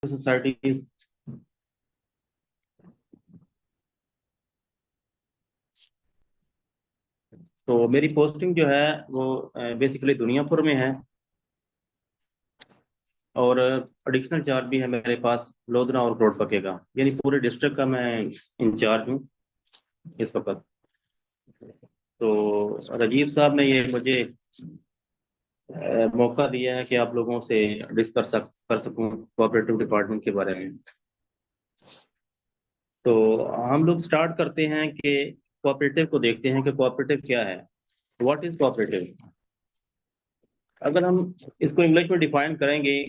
Society. तो मेरी posting जो है वो बेसिकली दुनियापुर में है। और एडिशनल चार्ज भी है मेरे पास लोधना और कोटपके का, यानी पूरे डिस्ट्रिक्ट का मैं इंचार्ज हूँ इस वक्त। तो राजीव साहब ने ये मुझे मौका दिया है कि आप लोगों से डिस्कस कर सकूं कोऑपरेटिव डिपार्टमेंट के बारे में। तो हम लोग स्टार्ट करते हैं कि कोऑपरेटिव को देखते हैं कि कोऑपरेटिव क्या है। What is cooperative? अगर हम इसको इंग्लिश में डिफाइन करेंगे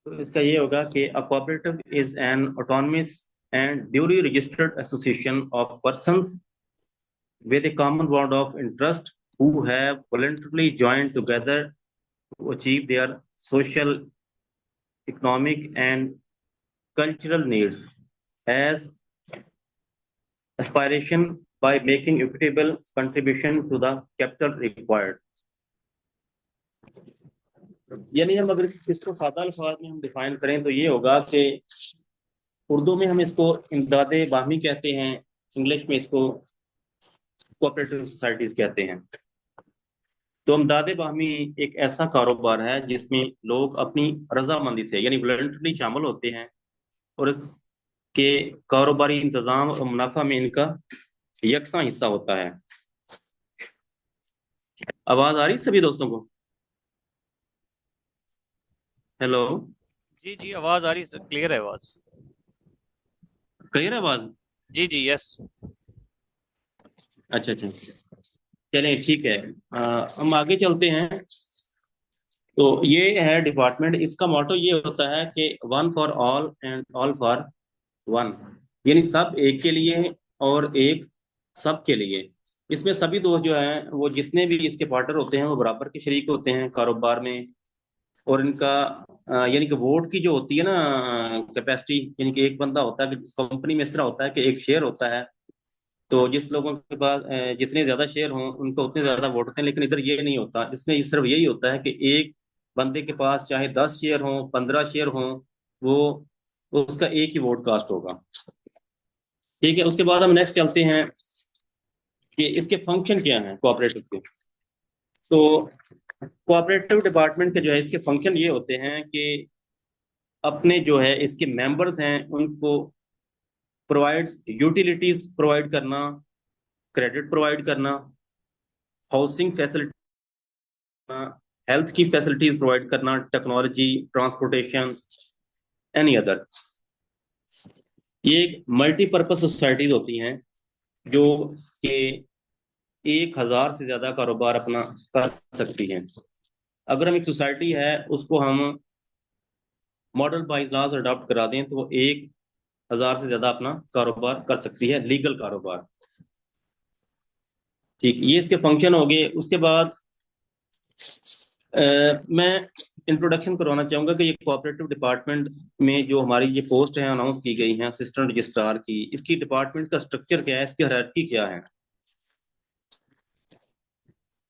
तो इसका ये होगा कि a cooperative is an autonomous and duly registered association of persons with a common bond of interest who have voluntarily joined together to achieve their social, economic, and cultural needs as aspiration by making equitable contribution to the capital required। यानी हम अगर इसको सादा अल्फाज में हम define करें तो ये होगा कि उर्दू में हम इसको इमदाद बाहमी कहते हैं, इंग्लिश में इसको कोऑपरेटिव सोसाइटीज कहते हैं। तो इमदाद बाहमी एक ऐसा कारोबार है जिसमें लोग अपनी रजामंदी से यानी वॉलंटरली शामिल होते हैं और इसके कारोबारी इंतजाम और मुनाफा में इनका यकसा हिस्सा होता है। आवाज आ रही सभी दोस्तों को? हेलो, जी, जी, आवाज़ आ रही है, क्लियर है आवाज़। क्लियर है आवाज? जी, जी, यस। अच्छा अच्छा, चलें ठीक है। हम आगे चलते हैं। तो ये है डिपार्टमेंट, इसका मोटो ये होता है कि one for all and all for one, यानी सब एक के लिए और एक सब के लिए। इसमें सभी दोस्त जो हैं वो जितने भी इसके पार्टनर होते हैं वो बराबर के शरीक होते हैं कारोबार में। और इनका यानी कि वोट की जो होती है ना कैपेसिटी, यानी कि एक बंदा होता है कि कंपनी में इस तरह होता है कि एक शेयर होता है। तो जिस लोगों के पास जितने ज्यादा शेयर हों उनको उतने ज्यादा वोट होते हैं, लेकिन इधर ये नहीं होता। इसमें सिर्फ यही होता है कि एक बंदे के पास चाहे 10 शेयर हों 15 शेयर हों, वो उसका एक ही वोट कास्ट होगा। ठीक है, उसके बाद हम नेक्स्ट चलते हैं कि इसके फंक्शन क्या हैं कोऑपरेटिव के। तो कोऑपरेटिव डिपार्टमेंट के जो है इसके फंक्शन ये होते हैं कि अपने जो है इसके मेंबर्स हैं उनको प्रोवाइड्स यूटिलिटीज प्रोवाइड करना, क्रेडिट प्रोवाइड करना, हाउसिंग फैसिलिटी, हेल्थ की फैसिलिटीज प्रोवाइड करना, टेक्नोलॉजी, ट्रांसपोर्टेशन, एनी अदर। ये एक मल्टीपर्पज सोसाइटीज होती हैं जो कि 1,000 से ज्यादा कारोबार अपना कर सकती हैं। अगर हम एक सोसाइटी है उसको हम मॉडल बाई इजलास अडॉप्ट करा दें तो वो 1,000 से ज्यादा अपना कारोबार कर सकती है, लीगल कारोबार। ठीक, ये इसके फंक्शन हो गए। उसके बाद मैं इंट्रोडक्शन करवाना चाहूंगा कि ये कोऑपरेटिव डिपार्टमेंट में जो हमारी ये पोस्ट है अनाउंस की गई है असिस्टेंट रजिस्ट्रार की, इसकी डिपार्टमेंट का स्ट्रक्चर क्या है, इसकी हायरार्की क्या है।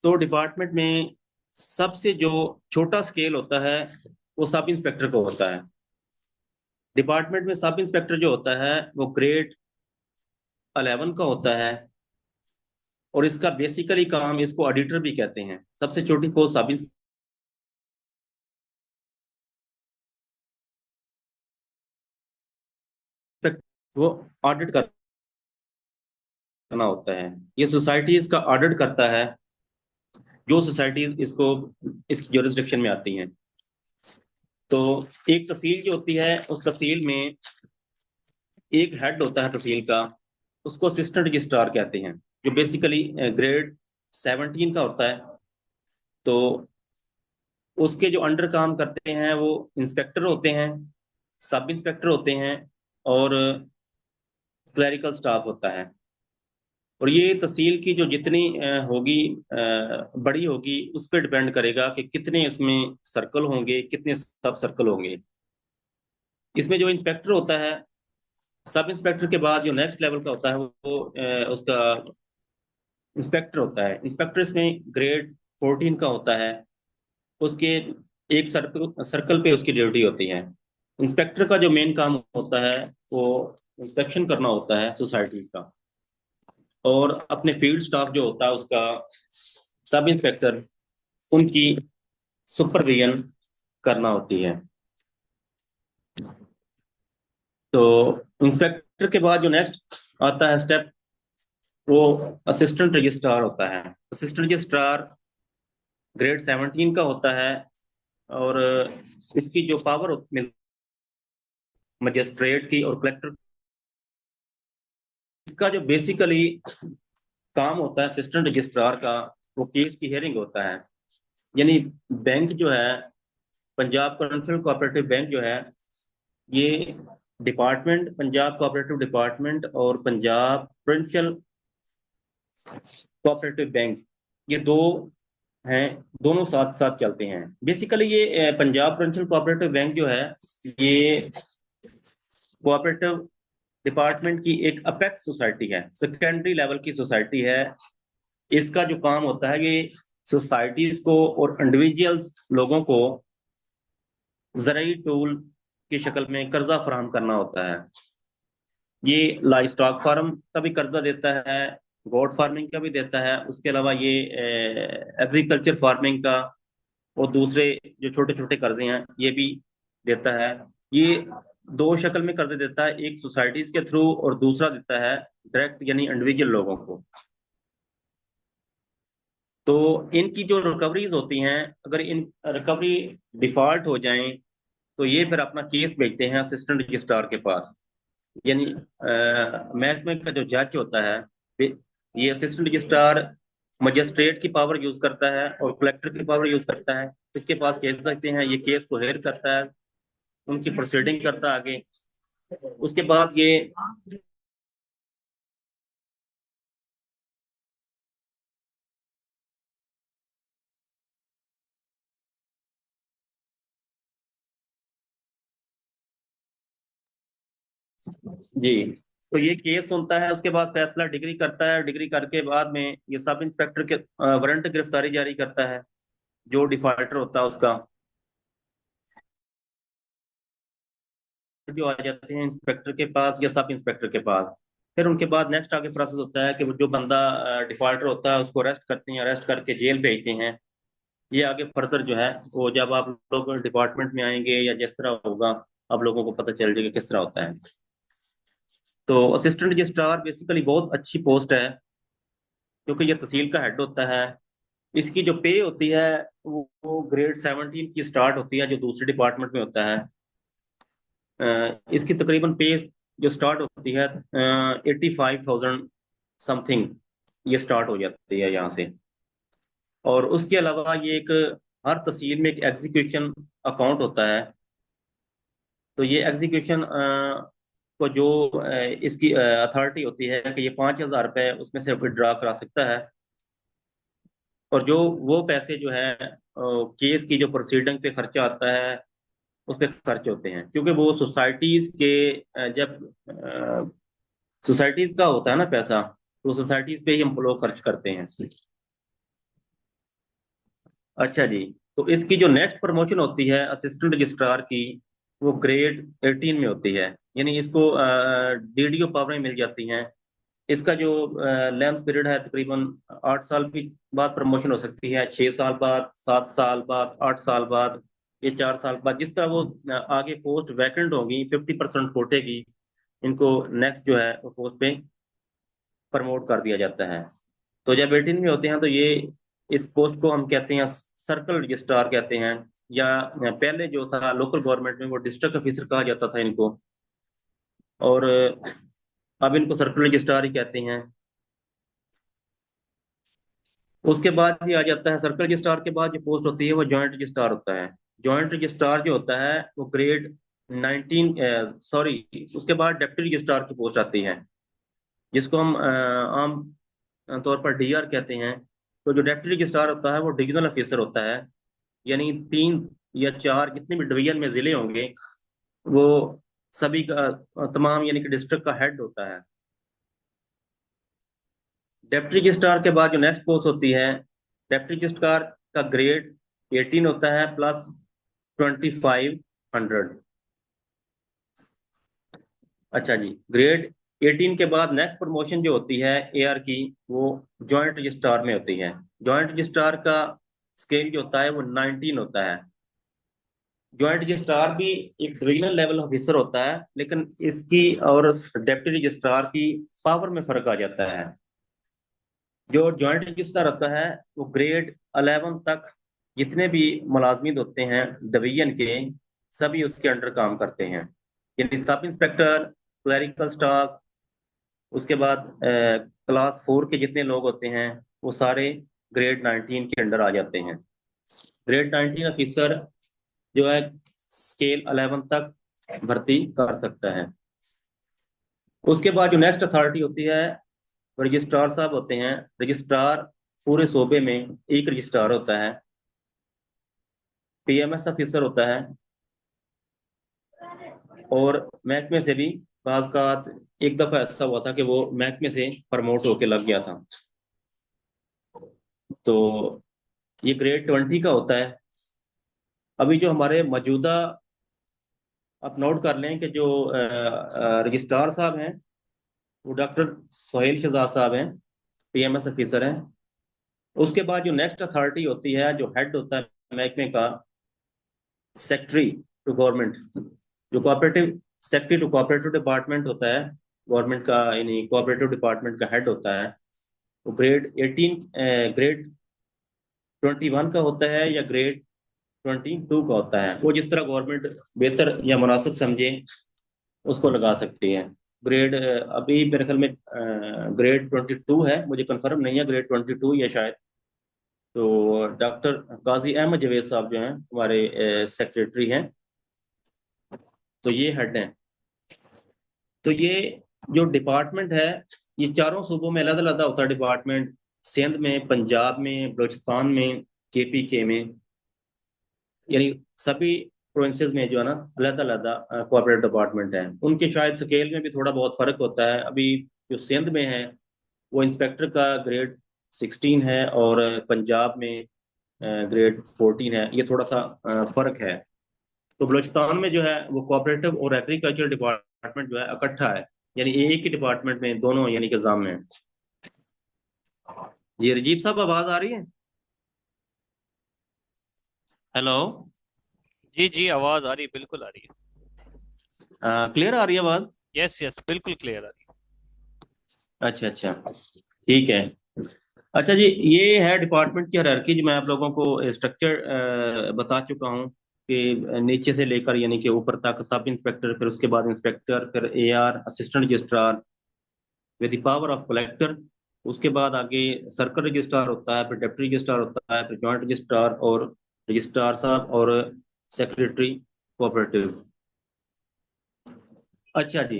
तो डिपार्टमेंट में सबसे जो छोटा स्केल होता है वो सब इंस्पेक्टर को होता है। डिपार्टमेंट में सब इंस्पेक्टर जो होता है वो ग्रेड 11 का होता है और इसका बेसिकली काम, इसको ऑडिटर भी कहते हैं। सबसे छोटी पोस्ट सब इंस्पेक्टर, वो ऑडिट करना होता है। ये सोसाइटीज का ऑडिट करता है जो सोसाइटीज इसको इसकी ज्यूरिसडिक्शन में आती हैं। तो एक तहसील जो होती है उस तहसील में एक हेड होता है तहसील का, उसको असिस्टेंट रजिस्ट्रार कहते हैं, जो बेसिकली ग्रेड 17 का होता है। तो उसके जो अंडर काम करते हैं वो इंस्पेक्टर होते हैं, सब इंस्पेक्टर होते हैं और क्लरिकल स्टाफ होता है। और ये तहसील की जो जितनी होगी बड़ी होगी उस पर डिपेंड करेगा कि कितने इसमें सर्कल होंगे, कितने सब सर्कल होंगे। इसमें जो इंस्पेक्टर होता है, सब इंस्पेक्टर के बाद जो नेक्स्ट लेवल का होता है वो उसका इंस्पेक्टर होता है। इंस्पेक्टर इसमें ग्रेड 14 का होता है। उसके एक सर्कल सर्कल पे उसकी ड्यूटी होती है। इंस्पेक्टर का जो मेन काम होता है वो इंस्पेक्शन करना होता है सोसाइटीज का, और अपने फील्ड स्टाफ जो होता है उसका, सब इंस्पेक्टर, उनकी सुपरविजन करना होती है। तो इंस्पेक्टर के बाद जो नेक्स्ट आता है स्टेप, वो असिस्टेंट रजिस्ट्रार होता है। असिस्टेंट रजिस्ट्रार ग्रेड 17 का होता है, और इसकी जो पावर मजिस्ट्रेट की और कलेक्टर, इसका जो बेसिकली काम होता है असिस्टेंट रजिस्ट्रार का, वो केस की हियरिंग होता है। यानी बैंक जो है, पंजाब कमर्शियल कोऑपरेटिव बैंक जो है, ये डिपार्टमेंट, पंजाब कोऑपरेटिव डिपार्टमेंट और पंजाब प्रोविंशियल कोऑपरेटिव बैंक, ये दो हैं, दोनों साथ साथ चलते हैं। बेसिकली ये पंजाब प्रोविंशियल कोऑपरेटिव बैंक जो है, ये कोऑपरेटिव डिपार्टमेंट की एक अपेक्स सोसाइटी है, सेकेंडरी लेवल की सोसाइटी है। इसका जो काम होता है, ये सोसाइटीज को और इंडिविजुअल्स लोगों को ज़राई टूल की शक्ल में कर्जा फराहम करना होता है। ये लाइव स्टॉक फार्म का भी कर्जा देता है, गोट फार्मिंग का भी देता है, उसके अलावा ये एग्रीकल्चर फार्मिंग का और दूसरे जो छोटे छोटे कर्जे हैं ये भी देता है। ये दो शक्ल में कर्जे देता है, एक सोसाइटीज के थ्रू और दूसरा देता है डायरेक्ट यानी इंडिविजुअल लोगों को। तो इनकी जो रिकवरीज होती हैं, अगर इन रिकवरी डिफॉल्ट हो जाएं, तो ये फिर अपना केस भेजते हैं असिस्टेंट रजिस्ट्रार के पास। यानी महकमे का जो जज होता है, ये असिस्टेंट रजिस्ट्रार मजिस्ट्रेट की पावर यूज करता है और कलेक्टर की पावर यूज करता है। इसके पास केस रखते हैं, ये केस को हेयर करता है, उनकी प्रोसीडिंग करता है आगे। उसके बाद ये, जी, तो ये केस सुनता है, उसके बाद फैसला डिग्री करता है, डिग्री करके बाद में ये सब इंस्पेक्टर के वारंट गिरफ्तारी जारी करता है, जो डिफॉल्टर होता है उसका। जो आ जाते हैं इंस्पेक्टर के पास या सब इंस्पेक्टर के पास, फिर उनके बाद नेक्स्ट आगे प्रोसेस होता है कि वो जो बंदा डिफॉल्टर होता है उसको अरेस्ट करते हैं, अरेस्ट करके जेल भेजते हैं। ये आगे फर्दर जो है, वो जब आप लोग डिपार्टमेंट में आएंगे या जिस तरह होगा, आप लोगों को पता चल जाएगा किस तरह होता है। तो असिस्टेंट रजिस्ट्रार बेसिकली बहुत अच्छी पोस्ट है, क्योंकि ये तहसील का हेड होता है। इसकी जो पे होती है, वो ग्रेड 17 की स्टार्ट होती है, जो दूसरे डिपार्टमेंट में होता है। इसकी तकरीबन पे जो स्टार्ट होती है 85,000 समथिंग, ये स्टार्ट हो जाती है यहाँ से। और उसके अलावा ये एक, हर तहसील में एक एग्जीक्यूशन अकाउंट होता है। तो ये एग्जीक्यूशन को जो इसकी अथॉरिटी होती है कि ये 5,000 रुपये उसमें से विड्रॉ करा सकता है। और जो वो पैसे जो है केस की जो प्रोसीडिंग पे खर्चा आता है, उस पे खर्च होते हैं, क्योंकि वो सोसाइटीज के जब सोसाइटीज का होता है ना पैसा, तो सोसाइटीज पे ही हम लोग खर्च करते हैं। अच्छा जी, तो इसकी जो नेक्स्ट प्रमोशन होती है असिस्टेंट रजिस्ट्रार की, वो ग्रेड 18 में होती है। यानी इसको डीडीओ पावरें मिल जाती हैं। इसका जो लेंथ पीरियड है तकरीबन 8 साल की बाद प्रमोशन हो सकती है, 6 साल बाद, 7 साल बाद, 8 साल बाद, ये 4 साल बाद, जिस तरह वो आगे पोस्ट वैकेंट होगी, 50% कोटे की, इनको नेक्स्ट जो है वो पोस्ट पे प्रमोट कर दिया जाता है। तो जब 18 में होते हैं, तो ये, इस पोस्ट को हम कहते हैं सर्कल रजिस्ट्रार कहते हैं, या पहले जो था लोकल गवर्नमेंट में वो डिस्ट्रिक्ट ऑफिसर कहा जाता था इनको, और अब इनको सर्कल रजिस्ट्रार ही कहते हैं। उसके बाद ही आ जाता है, सर्कल रजिस्ट्रार के बाद जो पोस्ट होती है वो जॉइंट रजिस्ट्रार होता है। जॉइंट रजिस्ट्रार जो होता है वो ग्रेड 19, सॉरी, उसके बाद डिप्टी रजिस्ट्रार की पोस्ट आती है, जिसको हम आम तौर पर डीआर कहते हैं। तो जो डिप्टी रजिस्ट्रार होता है वो डिविजनल ऑफिसर होता है, यानी 3 या 4 जितने भी डिवीजन में जिले होंगे, वो सभी का तमाम यानी कि डिस्ट्रिक्ट का हेड होता है। डिप्टी रजिस्ट्रार के बाद जो नेक्स्ट पोस्ट होती है, डिप्टी रजिस्ट्रार का ग्रेड 18 होता है प्लस 2500। अच्छा जी, ग्रेड 18 के बाद नेक्स्ट प्रमोशन जो होती है एआर की, वो जॉइंट रजिस्ट्रार में होती है। जॉइंट रजिस्ट्रार का स्केल जो होता है वो 19 होता है। जॉइंट रजिस्ट्रार भी एक डिविजनल लेवल ऑफिसर होता है, लेकिन इसकी और डेप्टी रजिस्ट्रार की पावर में फर्क आ जाता है। जो जॉइंट रजिस्ट्रार होता है वो ग्रेड 11 तक जितने भी मुलाजमीन होते हैं डिवीजन के, सभी उसके अंडर काम करते हैं। यानी सब इंस्पेक्टर, क्लरिकल स्टाफ, उसके बाद क्लास 4 के जितने लोग होते हैं वो सारे ग्रेड 19 के अंडर आ जाते हैं। ग्रेड 19 ऑफिसर जो है स्केल 11 तक भर्ती कर सकता है। उसके बाद जो नेक्स्ट अथॉरिटी होती है, रजिस्ट्रार साहब होते हैं। रजिस्ट्रार पूरे सूबे में एक रजिस्ट्रार होता है। पीएमएस ऑफिसर होता है। और महकमे से भी बाज का एक दफा ऐसा हुआ था कि वो महकमे से प्रमोट होके लग गया था। तो ये ग्रेड 20 का होता है। अभी जो हमारे मौजूदा, आप नोट कर लें कि जो रजिस्ट्रार साहब हैं वो डॉक्टर सोहेल शहजाद साहब हैं, पीएमएस ऑफिसर हैं। उसके बाद जो नेक्स्ट अथॉरिटी होती है, जो हेड होता है महकमे का, सेक्रेटरी टू गवर्नमेंट, जो cooperative secretary to cooperative department होता है गवर्नमेंट का, यानी कोऑपरेटिव डिपार्टमेंट का हेड होता है। वो ग्रेड 21 का होता है या ग्रेड 22 का होता है। वो जिस तरह गवर्नमेंट बेहतर या मुनासिब समझे उसको लगा सकती है। ग्रेड अभी मेरे ख्याल में ग्रेड 22 है, मुझे कंफर्म नहीं है, ग्रेड 22 या शायद। तो डॉक्टर काजी अहमद जवेद साहब जो हैं हमारे सेक्रेटरी हैं, तो ये हेड हैं। तो ये जो डिपार्टमेंट है, ये चारों सूबों में अलग अलग होता है डिपार्टमेंट। सिंध में, पंजाब में, बलूचिस्तान में, केपीके में, यानी सभी प्रोविंसेस में जो है ना अलग अलग कोऑपरेटिव डिपार्टमेंट है। उनके शायद स्केल में भी थोड़ा बहुत फर्क होता है। अभी जो सिंध में है वो इंस्पेक्टर का ग्रेड 16 है, और पंजाब में ग्रेड 14 है। ये थोड़ा सा फर्क है। तो बलूचिस्तान में जो है वो कोऑपरेटिव और एग्रीकल्चर डिपार्टमेंट जो है इकट्ठा है, यानी एक ही डिपार्टमेंट में दोनों यानी कि एग्जाम में। ये रजीब साहब आवाज आ रही है? हेलो? जी जी, आवाज आ रही, बिल्कुल आ रही है। क्लियर आ रही है आवाज? यस यस, बिल्कुल क्लियर आ रही अच्छा अच्छा, ठीक है। अच्छा जी, ये है डिपार्टमेंट की हायरार्की जो मैं आप लोगों को स्ट्रक्चर बता चुका हूँ कि नीचे से लेकर यानी कि ऊपर तक सब इंस्पेक्टर, फिर उसके बाद इंस्पेक्टर, फिर AR assistant registrar with the power of collector. उसके बाद आगे सर्कल रजिस्ट्रार होता है, फिर डिप्टी रजिस्ट्रार होता है, फिर जॉइंट रजिस्ट्रार और रजिस्ट्रार साहब और सेक्रेटरी कोऑपरेटिव। अच्छा जी,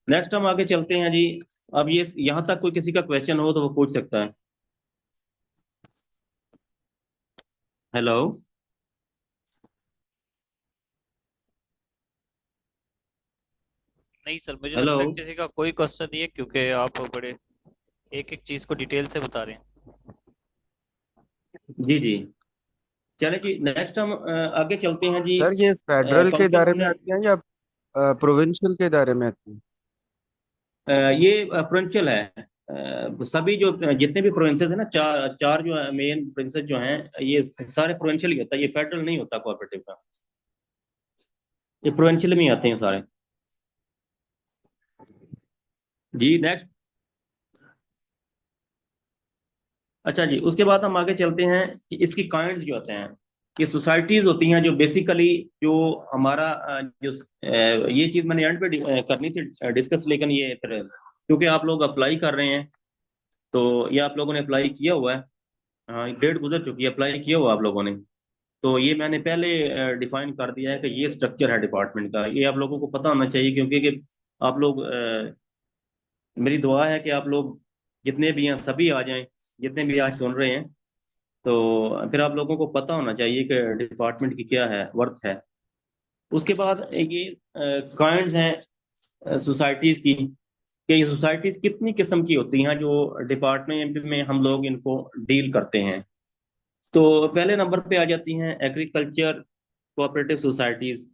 नेक्स्ट हम आगे चलते हैं जी। अब ये यहाँ तक कोई किसी का क्वेश्चन हो तो वो पूछ सकता है। हेलो? नहीं सर, मुझे हेलो? लगता है किसी का कोई क्वेश्चन नहीं है, क्योंकि आप बड़े एक एक चीज को डिटेल से बता रहे हैं। जी जी, चले जी, नेक्स्ट हम आगे चलते हैं जी। सर ये फेडरल के पंक्ति दायरे में हमने आती हैं या प्रोविंशियल के दायरे में आती हैं? ये प्रोविंशियल है। सभी जो जितने भी प्रोविंसेस है ना, चार चार जो मेन प्रोविंसेस जो हैं, ये सारे प्रोविंशियल ही होता है, ये फेडरल नहीं होता कोऑपरेटिव का। ये प्रोविंशियल में ही आते हैं सारे। जी नेक्स्ट। अच्छा जी, उसके बाद हम आगे चलते हैं कि इसकी काइंड्स जो होते हैं, कि सोसाइटीज होती हैं जो बेसिकली जो हमारा ये चीज मैंने एंड पे करनी थी डिस्कस, लेकिन ये फिर क्योंकि आप लोग अप्लाई कर रहे हैं, तो ये आप लोगों ने अप्लाई किया हुआ है। हाँ, डेट गुजर चुकी है, अप्लाई किया हुआ आप लोगों ने। तो ये मैंने पहले डिफाइन कर दिया है कि ये स्ट्रक्चर है डिपार्टमेंट का, ये आप लोगों को पता होना चाहिए, क्योंकि कि आप लोग मेरी दुआ है कि आप लोग जितने भी हैं सभी आ जाएं, जितने भी आज सुन रहे हैं। तो फिर आप लोगों को पता होना चाहिए कि डिपार्टमेंट की क्या है वर्थ है। उसके बाद ये काइंड्स हैं सोसाइटीज की, कि ये सोसाइटीज कितनी किस्म की होती हैं जो डिपार्टमेंट में हम लोग इनको डील करते हैं। तो पहले नंबर पे आ जाती हैं एग्रीकल्चर कोऑपरेटिव सोसाइटीज।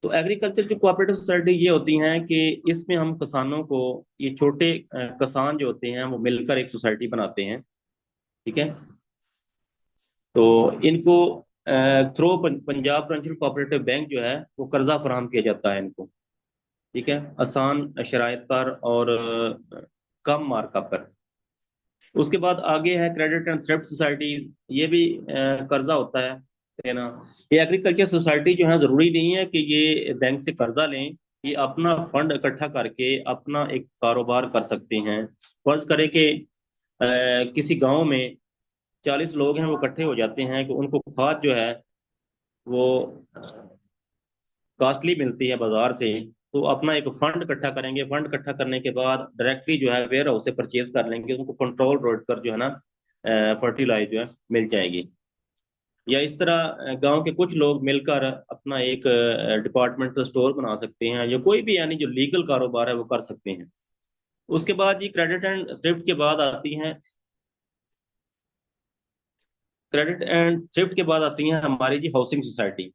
तो एग्रीकल्चर की कोऑपरेटिव सोसाइटी ये होती हैं कि इसमें हम किसानों को, ये छोटे किसान जो होते हैं वो मिलकर एक सोसाइटी बनाते हैं। ठीक है। तो इनको through Punjab provincial cooperative bank जो है वो कर्जा फराहम किया जाता है इनको। ठीक है, आसान शराइत पर और कम मार्कअप पर। उसके बाद आगे है क्रेडिट एंड थ्रिफ्ट सोसाइटीज। ये भी कर्जा होता है ना। ये एग्रीकल्चर सोसाइटी जो है जरूरी नहीं है कि ये बैंक से कर्जा लें, ये अपना फंड इकट्ठा करके अपना एक कारोबार कर सकते हैं। फर्ज करें कि किसी गांव में 40 लोग हैं, वो इकट्ठे हो जाते हैं कि उनको खाद जो है वो कॉस्टली मिलती है बाजार से, तो अपना एक फंड इकट्ठा करेंगे। फंड इकट्ठा करने के बाद डायरेक्टली जो है वेयर हाउस से परचेज कर लेंगे, उनको कंट्रोल रेट पर जो है ना फर्टिलाइज जो है मिल जाएगी। या इस तरह गांव के कुछ लोग मिलकर अपना एक डिपार्टमेंटल स्टोर बना सकते हैं, या कोई भी यानी जो लीगल कारोबार है वो कर सकते हैं। उसके बाद ये क्रेडिट एंड थ्रिफ्ट के बाद आती हैं, क्रेडिट एंड थ्रिफ्ट के बाद आती हैं हमारी जी हाउसिंग सोसाइटी।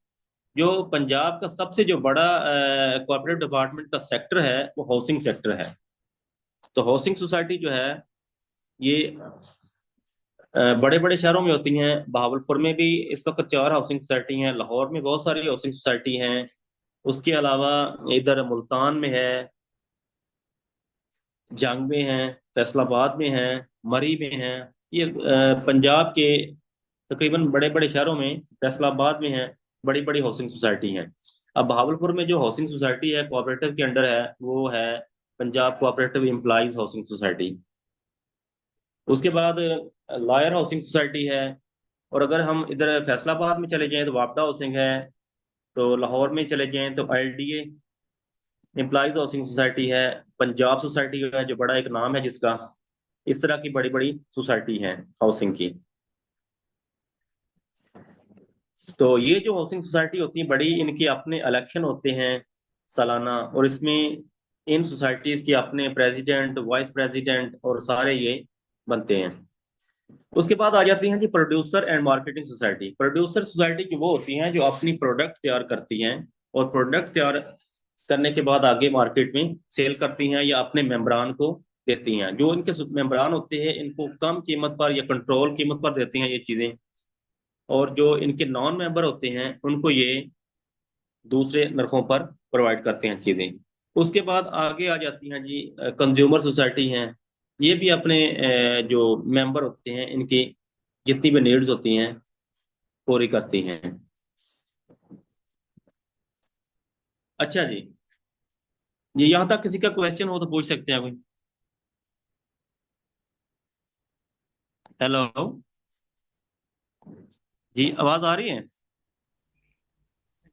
जो पंजाब का सबसे जो बड़ा कॉर्पोरेट डिपार्टमेंट का सेक्टर है वो हाउसिंग सेक्टर है। तो हाउसिंग सोसाइटी जो है ये बड़े बड़े शहरों में होती हैं। बहावलपुर में भी इस वक्त 4 हाउसिंग सोसाइटी हैं, लाहौर में बहुत सारी हाउसिंग सोसाइटी हैं। उसके अलावा इधर मुल्तान में है, जंग में है, फैसलाबाद में है, मरी में है। ये पंजाब के तकरीबन बड़े बड़े शहरों में, फैसलाबाद में है, बड़ी बड़ी हाउसिंग सोसाइटी हैं। अब बहावलपुर में जो हाउसिंग सोसाइटी है कोऑपरेटिव के अंडर है वो है Punjab cooperative employees housing society. उसके बाद लॉयर हाउसिंग सोसाइटी है। और अगर हम इधर फैसलाबाद में चले जाएं तो वापडा हाउसिंग है। तो लाहौर में चले जाएं तो एलडीए एम्प्लॉइज हाउसिंग सोसाइटी है। पंजाब सोसाइटी है जो बड़ा एक नाम है जिसका। इस तरह की बड़ी बड़ी सोसाइटी है हाउसिंग की। तो ये जो हाउसिंग सोसाइटी होती है बड़ी, इनके अपने इलेक्शन होते हैं सालाना, और इसमें इन सोसाइटीज के अपने प्रेसिडेंट, वाइस प्रेसिडेंट और सारे ये बनते हैं। उसके बाद आ जाती हैं जी producer and marketing society. Producer society की वो होती हैं जो अपनी प्रोडक्ट तैयार करती हैं, और प्रोडक्ट तैयार करने के बाद आगे मार्केट में सेल करती हैं या अपने मेम्बरान को देती हैं। जो इनके मेम्बरान होते हैं इनको कम कीमत पर या कंट्रोल कीमत पर देती हैं ये चीजें, और जो इनके नॉन मेंबर होते हैं उनको ये दूसरे नरखों पर प्रोवाइड करते हैं चीजें। उसके बाद आगे आ जाती हैं जी कंज्यूमर सोसाइटी हैं। ये भी अपने जो मेंबर होते हैं इनकी जितनी भी नीड्स होती हैं पूरी करती हैं। अच्छा जी, ये यहाँ तक किसी का क्वेश्चन हो तो पूछ सकते हैं कोई। हेलो जी, आवाज आ रही है?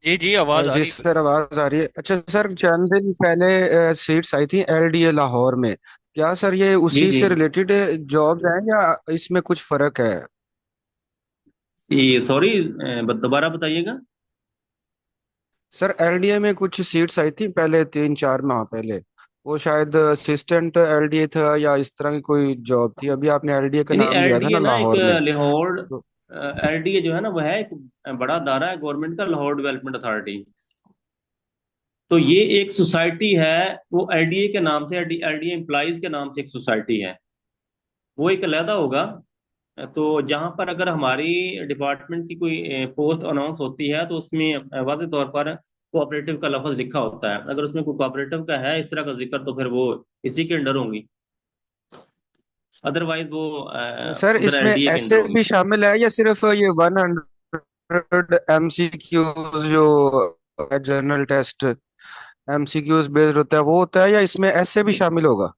जी जी, आवाज आ जी रही है। सर, आवाज आ रही है। अच्छा सर, चंद दिन पहले सीट्स आई थी एलडीए लाहौर में। क्या सर ये जी उसी जी। से रिलेटेड जॉब्स हैं या इसमें कुछ फर्क है? ये सॉरी, दोबारा बताइएगा। सर एलडीए में कुछ सीट्स आई थी पहले, 3-4 माह पहले। वो शायद असिस्टेंट एलडीए था या इस तरह की कोई जॉब थी। अभी आपने एलडीए का यानी नाम लिया था एलडीए ना ना एक लाहौर में। लाहौर, तो एलडीए जो है ना वो है एक बड़ा अदारा है गवर्नमेंट का, लाहौर डेवलपमेंट अथॉरिटी। तो ये एक सोसाइटी है, वो एलडीए के नाम से, एलडीए एम्प्लॉइज के नाम से एक सोसाइटी है। वो एक अलहदा होगा। तो जहां पर अगर हमारी डिपार्टमेंट की कोई पोस्ट अनाउंस होती है तो उसमें वाज़ेह तौर पर कोऑपरेटिव का लफ्ज लिखा होता है। अगर उसमें कोई कोऑपरेटिव का है इस तरह का जिक्र तो फिर वो इसी के अंडर होंगी, अदरवाइज वो सर उधर इसमें एलडीए के अंडर ऐसे होंगी। भी शामिल है या सिर्फ ये 100 MCQs जो जनरल टेस्ट एमसीक्यूज बेस्ड होता है वो होता है, या इसमें ऐसे भी शामिल होगा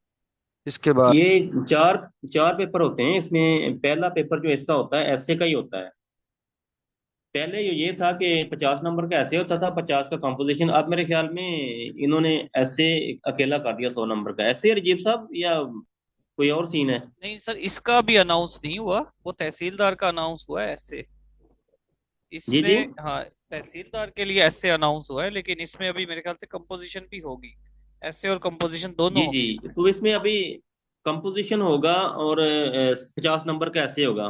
इसके बाद? ये चार चार पेपर होते हैं इसमें। पहला पेपर जो इसका होता है ऐसे का ही होता है। पहले ये था कि 50 नंबर का ऐसे होता था, 50 का कंपोजिशन। अब मेरे ख्याल में इन्होंने ऐसे अकेला कर दिया 100 नंबर का। ऐसे रजीब साहब, या कोई और सीन है? नहीं सर, इसका भी अनाउंस नहीं हुआ, वो तहसीलदार का अनाउंस हुआ है ऐसे। जी जी। इसमें हाँ, तहसीलदार के लिए ऐसे अनाउंस हुआ है, लेकिन इसमें अभी मेरे ख्याल से कंपोजिशन भी होगी। ऐसे और कंपोजिशन दोनों जी जी। होंगे इसमें। तो इसमें अभी कंपोजिशन होगा और 50 नंबर का ऐसे होगा।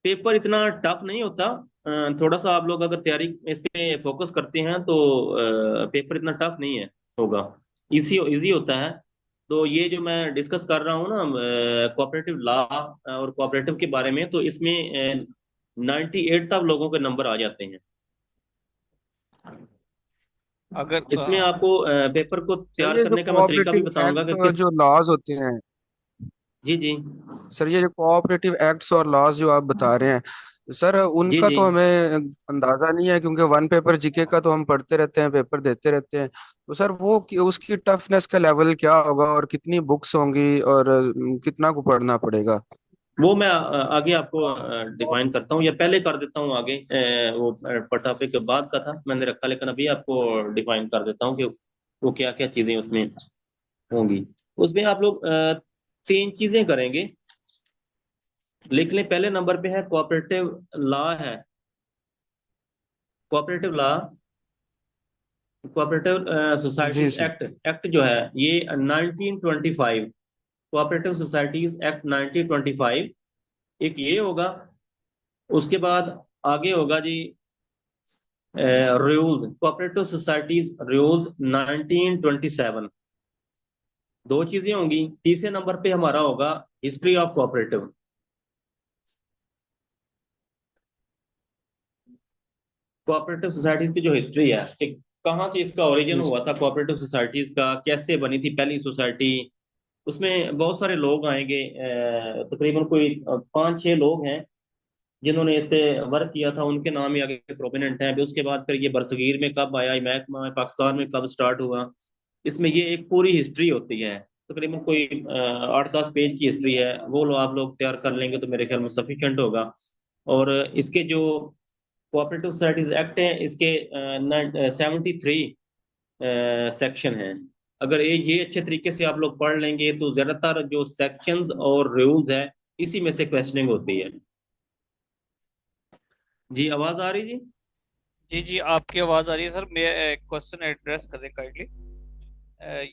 पेपर इतना टफ नहीं होता। थोड़ा सा आप लोग अगर तैयारी इस पे फोकस करते हैं तो पेपर इतना टफ नहीं है होगा, इजी इजी होता है। तो ये जो मैं डिस्कस कर रहा हूँ ना कोऑपरेटिव लॉ और कोऑपरेटिव के बारे में, तो इसमें 98 तक लोगों के नंबर आ जाते हैं। अगर इसमें आपको पेपर को सर तैयार ये जो करने का मैं तरीका भी कोऑपरेटिव बताऊंगा एक्ट कि किस। जो लॉज होते हैं, जी जी। सर ये जो कोऑपरेटिव एक्ट्स और लॉज जो आप बता रहे हैं, सर जी उनका जी। तो हमें अंदाजा नहीं है, क्योंकि वन पेपर जीके का तो हम पढ़ते रहते हैं, पेपर देते रहते हैं। तो सर वो उसकी टफनेस का लेवल क्या होगा, और कितनी बुक्स होंगी, और कितना को पढ़ना पड़ेगा? वो मैं आगे आपको डिफाइन करता हूँ, या पहले कर देता हूँ आगे, वो टॉपिक के बाद का था मैंने रखा, लेकिन अभी आपको डिफाइन कर देता हूँ कि वो क्या क्या चीजें उसमें होंगी। उसमें आप लोग तीन चीजें करेंगे। लिख लें, पहले नंबर पे है कोऑपरेटिव लॉ है। कोऑपरेटिव लॉ, कोऑपरेटिव जी सोसाइटीज सर। एक्ट, एक्ट जो है ये 1925, कोऑपरेटिव सोसाइटीज एक्ट 1925, एक ये होगा। उसके बाद आगे होगा जी रूल्स, कोऑपरेटिव सोसाइटीज रूल्स 1927, दो चीजें होंगी। तीसरे नंबर पे हमारा होगा history of cooperative, cooperative societies की जो हिस्ट्री है कि कहाँ से इसका ओरिजिन जी हुआ था, कोऑपरेटिव सोसाइटीज का कैसे बनी थी पहली सोसाइटी। उसमें बहुत सारे लोग आएंगे, तकरीबन कोई 5-6 लोग हैं जिन्होंने इस पे वर्क किया था, उनके नाम ही आगे प्रोमिनेंट हैं। फिर उसके बाद फिर ये बरसगीर में कब आया, ये महकमा पाकिस्तान में कब स्टार्ट हुआ, इसमें ये एक पूरी हिस्ट्री होती है। तकरीबन कोई 8-10 पेज की हिस्ट्री है, वो लो आप लोग तैयार कर लेंगे तो मेरे ख्याल में सफिशिएंट होगा। और इसके जो कोऑपरेटिव सोसाइटीज एक्ट है, इसके 73 सेक्शन हैं। अगर ये अच्छे तरीके से आप लोग पढ़ लेंगे तो ज्यादातर जो सेक्शंस और रूल्स है इसी में से क्वेश्चनिंग होती है। जी आवाज आ रही जी? जी जी, आपकी आवाज आ रही है सर। मैं एक क्वेश्चन एड्रेस करें काइंडली।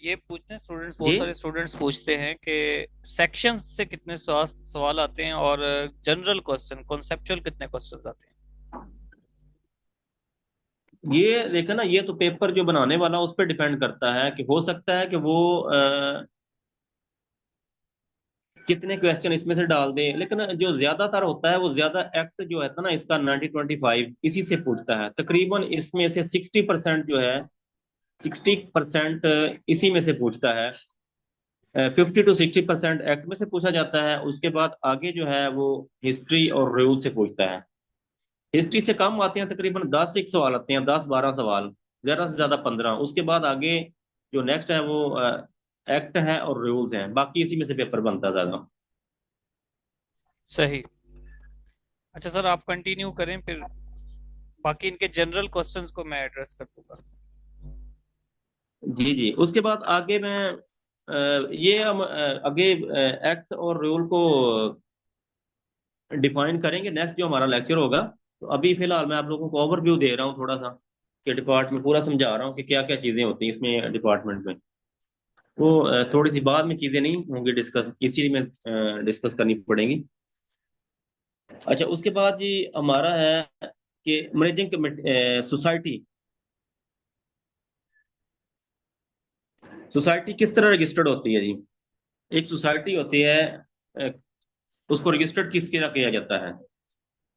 ये पूछते हैं स्टूडेंट्स, जी बहुत सारे स्टूडेंट्स पूछते हैं कि सेक्शंस से कितने सवाल आते हैं, और जनरल क्वेश्चन कॉन्सेप्चुअल कितने क्वेश्चंस आते हैं। ये देखो ना, ये तो पेपर जो बनाने वाला उस पर डिपेंड करता है कि हो सकता है कि वो कितने क्वेश्चन इसमें से डाल दे, लेकिन जो ज्यादातर होता है वो ज्यादा एक्ट जो है ना इसका 1925 इसी से पूछता है। तकरीबन इसमें से 60% जो है, 60% इसी में से पूछता है। 50 to 60% एक्ट में से पूछा जाता है। उसके बाद आगे जो है वो हिस्ट्री और रूल से पूछता है। हिस्ट्री से कम आते हैं, तकरीबन 10 एक सवाल आते हैं, 10-12 सवाल, ज्यादा से ज्यादा 15। उसके बाद आगे जो नेक्स्ट है वो एक्ट है और रूल्स हैं, बाकी इसी में से पेपर बनता है ज्यादा। सही। अच्छा सर, आप कंटिन्यू करें, फिर बाकी इनके जनरल क्वेश्चंस को मैं एड्रेस कर दूंगा। जी जी। उसके बाद आगे मैं ये हम आगे एक्ट और रूल को डिफाइन करेंगे नेक्स्ट जो हमारा लेक्चर होगा। तो अभी फिलहाल मैं आप लोगों को ओवरव्यू दे रहा हूँ थोड़ा सा, कि डिपार्टमेंट पूरा समझा रहा हूँ कि क्या क्या चीजें होती हैं इसमें डिपार्टमेंट में। वो थोड़ी सी बाद में चीजें नहीं होंगी डिस्कस, इसी में डिस्कस करनी पड़ेंगी। अच्छा, उसके बाद जी हमारा है कि मैनेजिंग सोसाइटी, सोसाइटी किस तरह रजिस्टर्ड होती है जी। एक सोसाइटी होती है, अ, उसको रजिस्टर्ड किसके तरह किया जाता है।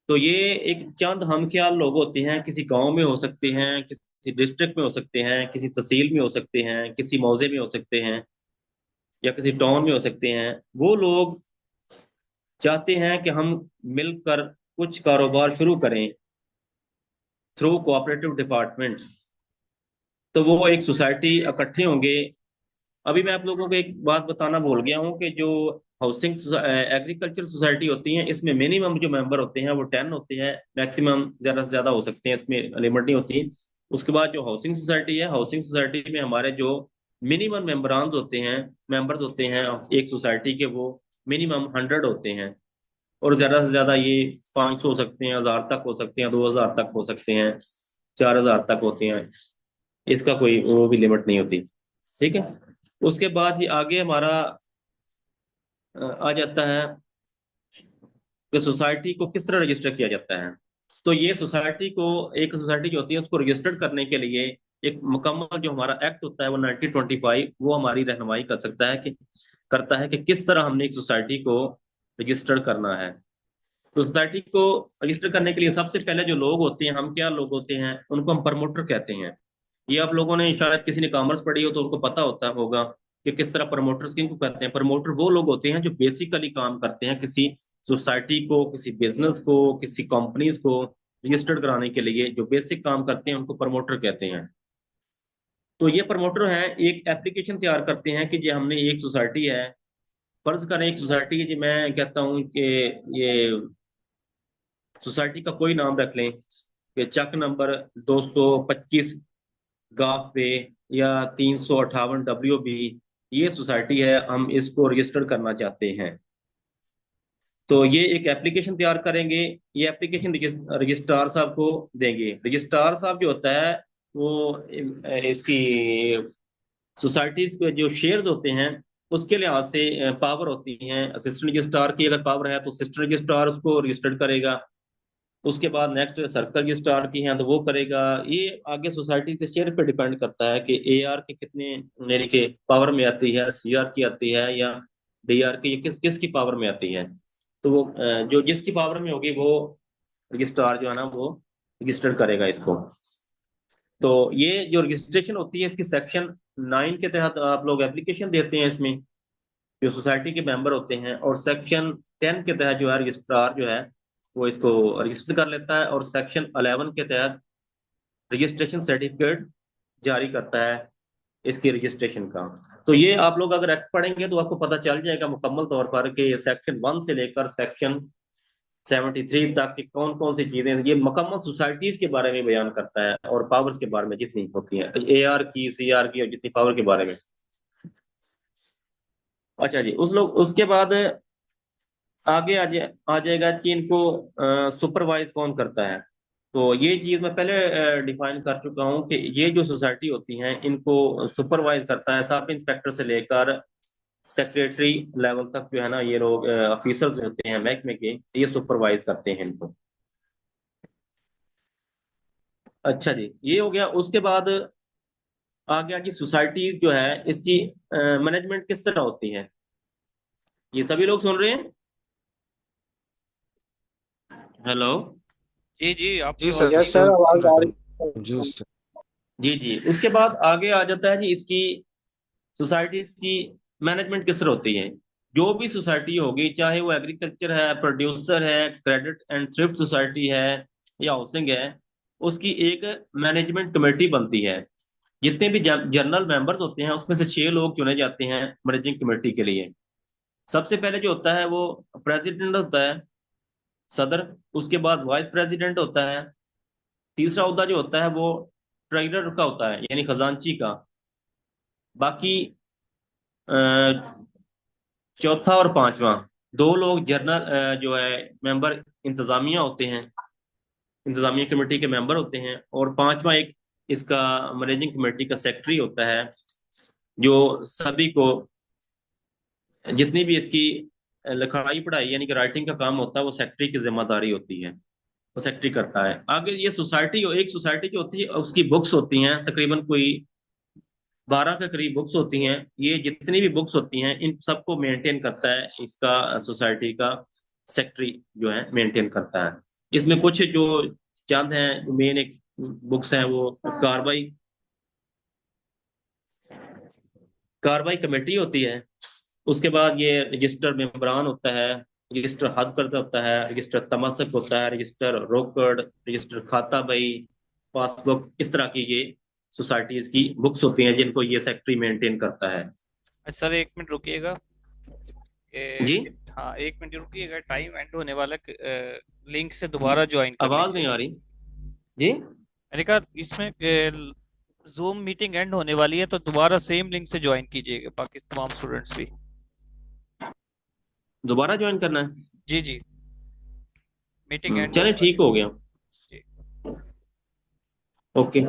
तो ये एक चंद हमख्याल लोग होते हैं, किसी गांव में हो सकते हैं, किसी डिस्ट्रिक्ट में हो सकते हैं, किसी तहसील में हो सकते हैं, किसी मौजे में हो सकते हैं, या किसी टाउन में हो सकते हैं। वो लोग चाहते हैं कि हम मिलकर कुछ कारोबार शुरू करें थ्रू कोऑपरेटिव डिपार्टमेंट। तो वो एक सोसाइटी इकट्ठे होंगे। अभी मैं आप लोगों को एक बात बताना भूल गया हूँ कि जो हाउसिंग एग्रीकल्चर सोसाइटी होती है, इसमें मिनिमम जो मेंबर होते हैं वो 10 होते हैं, मैक्सिमम ज्यादा से ज्यादा हो सकते हैं, इसमें लिमिट नहीं होती। उसके बाद जो हाउसिंग सोसाइटी है, हाउसिंग सोसाइटी में हमारे जो मिनिमम मेंबरान होते हैं, मेंबर्स होते हैं एक सोसाइटी के, वो मिनिमम 100 होते हैं। और ज्यादा से ज्यादा ये 500 हो सकते हैं, 1000 तक हो सकते हैं, 2000 तक हो सकते हैं, 4000 तक होते हैं। इसका कोई वो भी लिमिट नहीं होती। ठीक है। उसके बाद ये आगे हमारा आ जाता है कि सोसाइटी को किस तरह रजिस्टर किया जाता है। तो ये सोसाइटी को, एक सोसाइटी जो होती है उसको रजिस्टर्ड करने के लिए एक मुकम्मल जो हमारा एक्ट होता है वो 1925 वो हमारी रहनुमाई कर सकता है कि करता है कि किस तरह हमने एक सोसाइटी को रजिस्टर्ड करना है। तो सोसाइटी को रजिस्टर करने के लिए सबसे पहले जो लोग होते हैं, हम क्या लोग होते हैं, उनको हम प्रमोटर कहते हैं। ये आप लोगों ने शायद किसी ने कॉमर्स पढ़ी हो तो उनको पता होता होगा कि किस तरह प्रमोटर्स किनको कहते हैं। प्रमोटर वो लोग होते हैं जो बेसिकली काम करते हैं किसी सोसाइटी को, किसी बिजनेस को, किसी कंपनीज को रजिस्टर्ड कराने के लिए जो बेसिक काम करते हैं उनको प्रमोटर कहते हैं। तो ये प्रमोटर हैं, एक एप्लीकेशन तैयार करते हैं कि जो हमने एक सोसाइटी है, फर्ज करें एक सोसाइटी है जी, मैं कहता हूँ कि ये सोसाइटी का कोई नाम रख लें कि चक नंबर 225 गाफ पे या 358 WB, ये सोसाइटी है, हम इसको रजिस्टर करना चाहते हैं। तो ये एक एप्लीकेशन तैयार करेंगे। ये एप्लीकेशन रजिस्ट्रार साहब को देंगे। रजिस्ट्रार साहब जो होता है वो इसकी सोसाइटीज के जो शेयर्स होते हैं उसके लिहाज से पावर होती हैं। असिस्टेंट रजिस्ट्रार की अगर पावर है तो असिस्टेंट रजिस्ट्रार उसको रजिस्टर्ड करेगा। उसके बाद नेक्स्ट सर्कल रजिस्ट्रार की हैं तो वो करेगा। ये आगे सोसाइटी के शेयर पे डिपेंड करता है कि AR के कितने यानी कि पावर में आती है, CR की आती है या DR की, ये किसकी पावर में आती है। तो वो जो जिसकी पावर में होगी वो रजिस्ट्रार जो है ना वो रजिस्टर करेगा इसको। तो ये जो रजिस्ट्रेशन होती है इसकी सेक्शन 9 के तहत आप लोग एप्लीकेशन देते हैं इसमें, जो सोसाइटी के मेंबर होते हैं, और सेक्शन 10 के तहत जो है रजिस्ट्रार जो है वो इसको रजिस्टर कर लेता है, और सेक्शन 11 के तहत रजिस्ट्रेशन सर्टिफिकेट जारी करता है इसके रजिस्ट्रेशन का। तो ये आप लोग अगर एक्ट पढ़ेंगे तो आपको पता चल जाएगा मुकम्मल तौर पर कि सेक्शन 1 से लेकर सेक्शन 73 तक की कौन कौन सी चीजें, ये मुकम्मल सोसाइटीज के बारे में बयान करता है और पावर्स के बारे में जितनी होती हैं, AR की, CR की, और जितनी पावर के बारे में। अच्छा जी, उस लोग उसके बाद आगे आ जाएगा कि इनको सुपरवाइज कौन करता है। तो ये चीज मैं पहले डिफाइन कर चुका हूँ कि ये जो सोसाइटी होती हैं इनको सुपरवाइज करता है सब इंस्पेक्टर से लेकर सेक्रेटरी लेवल तक जो है ना, ये लोग ऑफिसर्स होते हैं महकमे के, ये सुपरवाइज करते हैं इनको। अच्छा जी, ये हो गया। उसके बाद आ गया कि सोसाइटीज जो है इसकी मैनेजमेंट किस तरह होती है। ये सभी लोग सुन रहे हैं? हेलो? जी जी, जी आपकी आवाज सर, ठीक यस है। सर, सुन आवाज आ रहे रही हैं। जी है। सर। जी जी, उसके बाद आगे आ जाता है जी इसकी सोसाइटीज की मैनेजमेंट किस तरह होती है। जो भी सोसाइटी होगी, चाहे वो एग्रीकल्चर है, प्रोड्यूसर है, क्रेडिट एंड थ्रिफ्ट सोसाइटी है या हाउसिंग है, उसकी एक मैनेजमेंट कमेटी बनती है। जितने भी जनरल मेंबर्स होते हैं उसमें से 6 लोग चुने जाते हैं मैनेजिंग कमेटी के लिए। सबसे पहले जो होता है वो प्रेसिडेंट होता है, सदर। उसके बाद वाइस प्रेसिडेंट होता है। तीसरा ओहदा जो होता है वो ट्रेजरर का होता है, यानी खजांची का। बाकी अ, चौथा और पांचवा, 2 लोग जनरल जो है मेंबर इंतजामिया होते हैं, इंतजामिया कमेटी के मेंबर होते हैं, और पांचवा एक इसका मैनेजिंग कमेटी का सेक्रेटरी होता है, जो सभी को जितनी भी इसकी लिखाई पढ़ाई यानी कि राइटिंग का काम होता है वो सेक्रेटरी की जिम्मेदारी होती है, वो सेक्रेटरी करता है। आगे ये सोसाइटी, एक सोसाइटी जो होती है उसकी बुक्स होती हैं, तकरीबन कोई 12 के करीब बुक्स होती हैं। ये जितनी भी बुक्स होती हैं इन सबको मेंटेन करता है इसका सोसाइटी का सेक्रेटरी जो है मेंटेन करता है। इसमें कुछ जो चंद हैं मेन एक बुक्स हैं वो कार्रवाई कार्रवाई कमेटी होती है। उसके बाद ये रजिस्टर मेंबरान होता है, रजिस्टर हद करता होता है, रजिस्टर तमसक होता है, रजिस्टर रोकड़, रजिस्टर खाता बही, पासबुक, इस तरह की ये सोसाइटीज की बुक्स होती हैं जिनको ये सेक्रेटरी मेंटेन करता है। अच्छा सर, 1 मिनट रुकिएगा। जी, हाँ, 1 मिनट रुकिएगा, टाइम एंड होने वाला है। लिंक से दोबारा ज्वाइन कर आवाज नहीं लीजिएगा। आ रही जी। मैंने कहा इसमें जूम मीटिंग एंड होने वाली है, तो दोबारा सेम लिंक से ज्वाइन कीजिएगा बाकी तमाम स्टूडेंट्स भी। दोबारा ज्वाइन करना है? जी जी, मीटिंग एंड चले, होने वाली ठीक है। हो गया। जी। ओके।